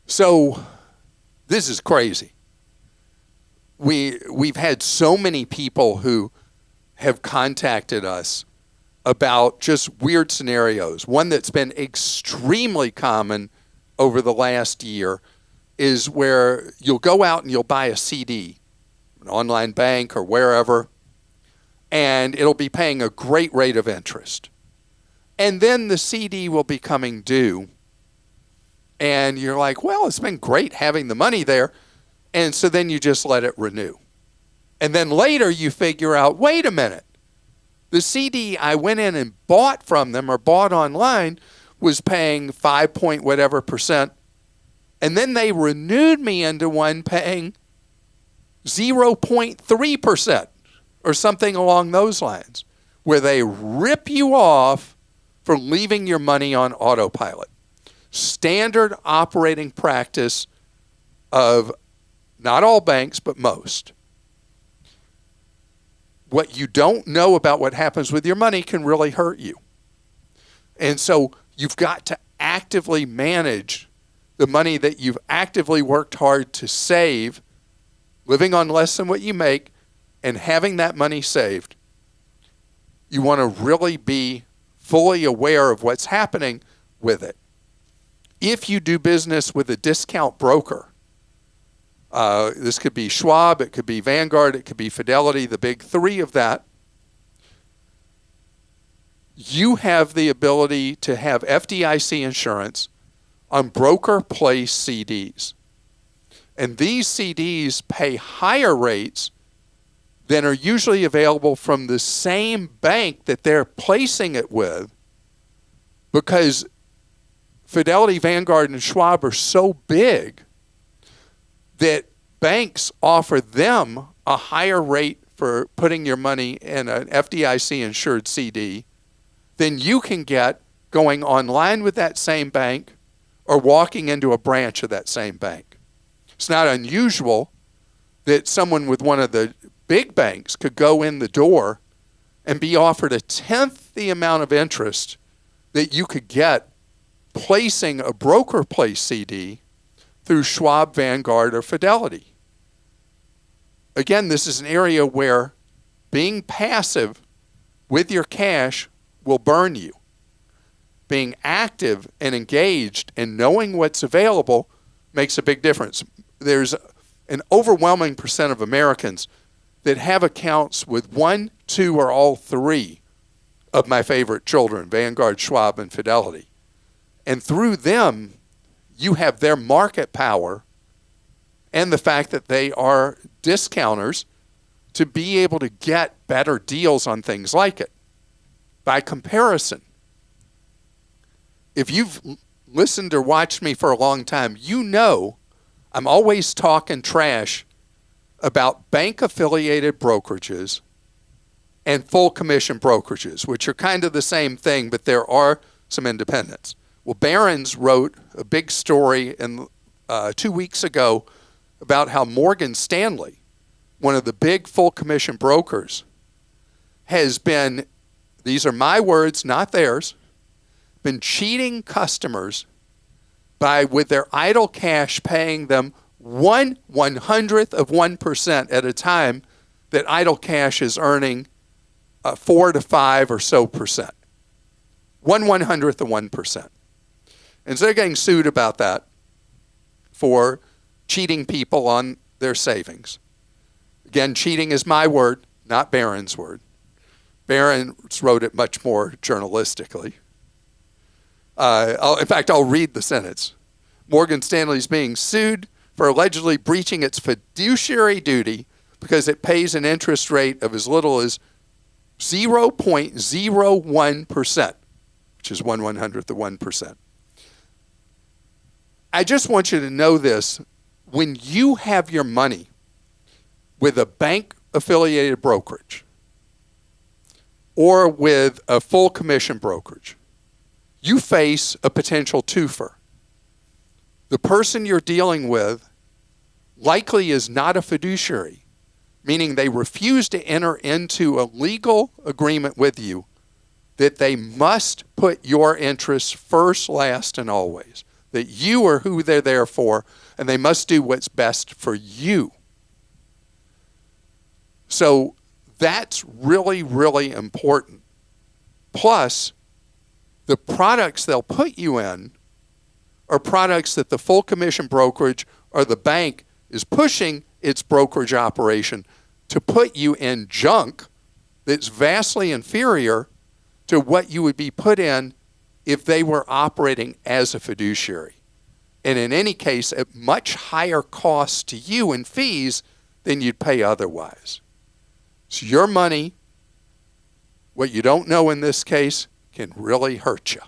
So this is crazy. We've had so many people who have contacted us about just weird scenarios. One that's been extremely common over the last year is where you'll go out and you'll buy a CD, an online bank or wherever, and it'll be paying a great rate of interest. And then the CD will be coming due, and you're like, well, it's been great having the money there. And so then you just let it renew. And then later you figure out, wait a minute, the CD I went in and bought from them or bought online was paying 5 point whatever percent. And then they renewed me into one paying 0.3% or something along those lines, where they rip you off for leaving your money on autopilot. Standard operating practice of not all banks, but most. What you don't know about what happens with your money can really hurt you. And so you've got to actively manage the money that you've actively worked hard to save, living on less than what you make, and having that money saved. You want to really be fully aware of what's happening with it. If you do business with a discount broker, this could be Schwab, it could be Vanguard, it could be Fidelity, the big three of that. You have the ability to have FDIC insurance on broker placed CDs. And these CDs pay higher rates than are usually available from the same bank that they're placing it with, because Fidelity, Vanguard, and Schwab are so big that banks offer them a higher rate for putting your money in an FDIC insured CD than you can get going online with that same bank or walking into a branch of that same bank. It's not unusual that someone with one of the big banks could go in the door and be offered a tenth the amount of interest that you could get placing a broker placed CD through Schwab, Vanguard, or Fidelity. Again, this is an area where being passive with your cash will burn you. Being active and engaged and knowing what's available makes a big difference. There's an overwhelming percent of Americans that have accounts with one, two, or all three of my favorite children, Vanguard, Schwab, and Fidelity. And through them, you have their market power and the fact that they are discounters to be able to get better deals on things like it. By comparison, if you've listened or watched me for a long time, you know I'm always talking trash about bank-affiliated brokerages and full commission brokerages, which are kind of the same thing, but there are some independents. Well, Barron's wrote a big story 2 weeks ago about how Morgan Stanley, one of the big full commission brokers, has been, these are my words, not theirs, been cheating customers by, with their idle cash, paying them 1/100th of 1% at a time that idle cash is earning 4 to 5 or so percent. 1/100th of 1%. And so they're getting sued about that for cheating people on their savings. Again, cheating is my word, not Barron's word. Barron's wrote it much more journalistically. In fact, I'll read the sentence. Morgan Stanley is being sued for allegedly breaching its fiduciary duty because it pays an interest rate of as little as 0.01%, which is 1/100th of 1%. I just want you to know this. When you have your money with a bank-affiliated brokerage or with a full commission brokerage, you face a potential twofer. The person you're dealing with likely is not a fiduciary, meaning they refuse to enter into a legal agreement with you that they must put your interests first, last, and always. that you are who they're there for, and they must do what's best for you. So that's really, really important. Plus, the products they'll put you in are products that the full commission brokerage or the bank is pushing its brokerage operation to put you in junk that's vastly inferior to what you would be put in if they were operating as a fiduciary. And in any case, at much higher cost to you in fees than you'd pay otherwise. So your money, what you don't know in this case, can really hurt you.